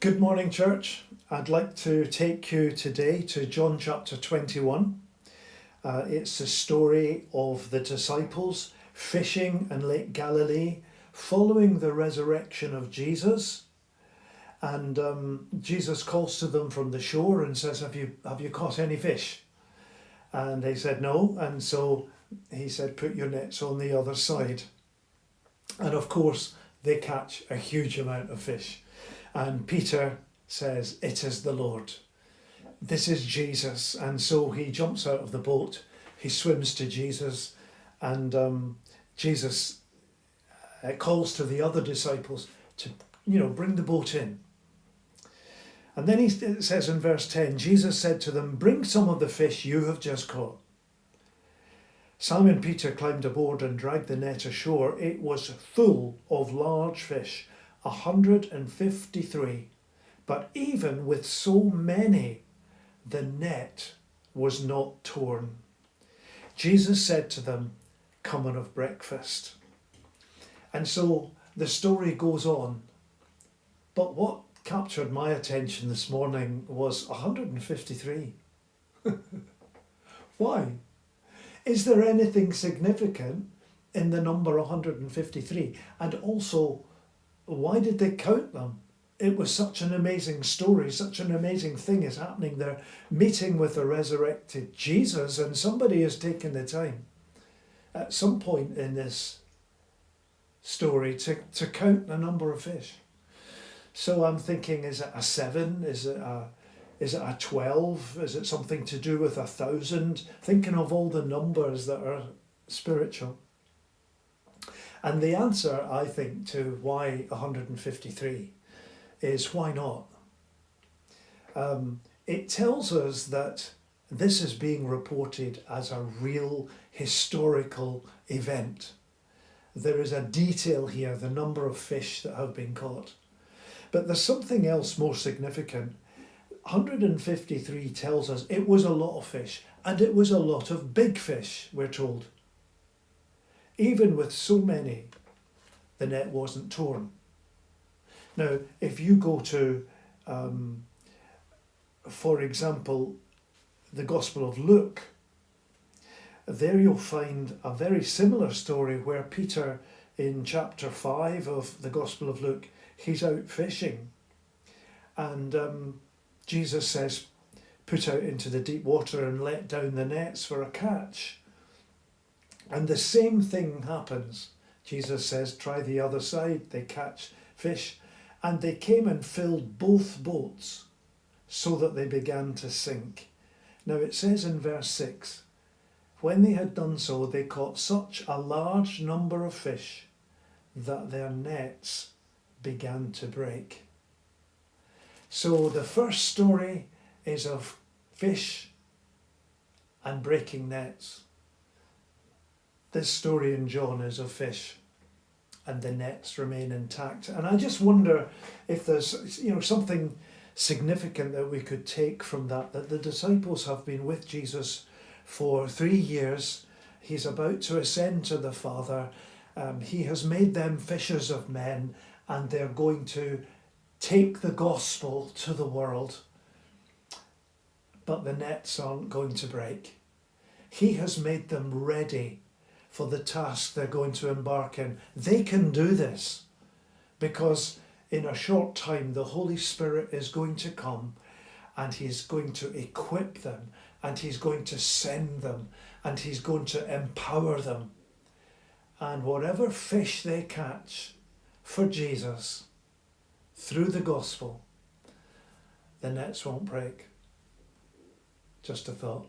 Good morning, church. I'd like to take you today to John chapter 21. It's the story of the disciples fishing in Lake Galilee following the resurrection of Jesus. And Jesus calls to them from the shore and says, have you caught any fish? And they said no. And so he said, put your nets on the other side. And of course, they catch a huge amount of fish. And Peter says, it is the Lord. This is Jesus. And so he jumps out of the boat. He swims to Jesus. And Jesus calls to the other disciples to, bring the boat in. And then it says in verse 10, Jesus said to them, bring some of the fish you have just caught. Simon Peter climbed aboard and dragged the net ashore. It was full of large fish, 153. But even with so many, the net was not torn. Jesus said to them, come and have breakfast. And so the story goes on. But what captured my attention this morning was 153. Why? Is there anything significant in the number 153? And also, why did they count them? It was such an amazing story, such an amazing thing is happening there, meeting with the resurrected Jesus, and somebody has taken the time at some point in this story to count the number of fish. So I'm thinking, is it a 7? Is it a 12? Is it something to do with 1,000? Thinking of all the numbers that are spiritual. And the answer, I think, to why 153 is why not? It tells us that this is being reported as a real historical event. There is a detail here, the number of fish that have been caught. But there's something else more significant. 153 tells us it was a lot of fish, and it was a lot of big fish, we're told. Even with so many, the net wasn't torn. Now, if you go to, for example, the Gospel of Luke, there you'll find a very similar story where Peter, in chapter 5 of the Gospel of Luke, he's out fishing. And Jesus says, put out into the deep water and let down the nets for a catch. And the same thing happens. Jesus says, try the other side. They catch fish. And they came and filled both boats so that they began to sink. Now it says in verse 6, when they had done so, they caught such a large number of fish that their nets began to break. So the first story is of fish and breaking nets. This story in John is of fish and the nets remain intact. And I just wonder if there's something significant that we could take from that the disciples have been with Jesus for 3 years. He's about to ascend to the Father. He has made them fishers of men, and they're going to take the gospel to the world. But the nets aren't going to break. He has made them ready for the task they're going to embark in. They can do this because in a short time the Holy Spirit is going to come and he's going to equip them and he's going to send them and he's going to empower them. And whatever fish they catch for Jesus through the gospel, the nets won't break. Just a thought.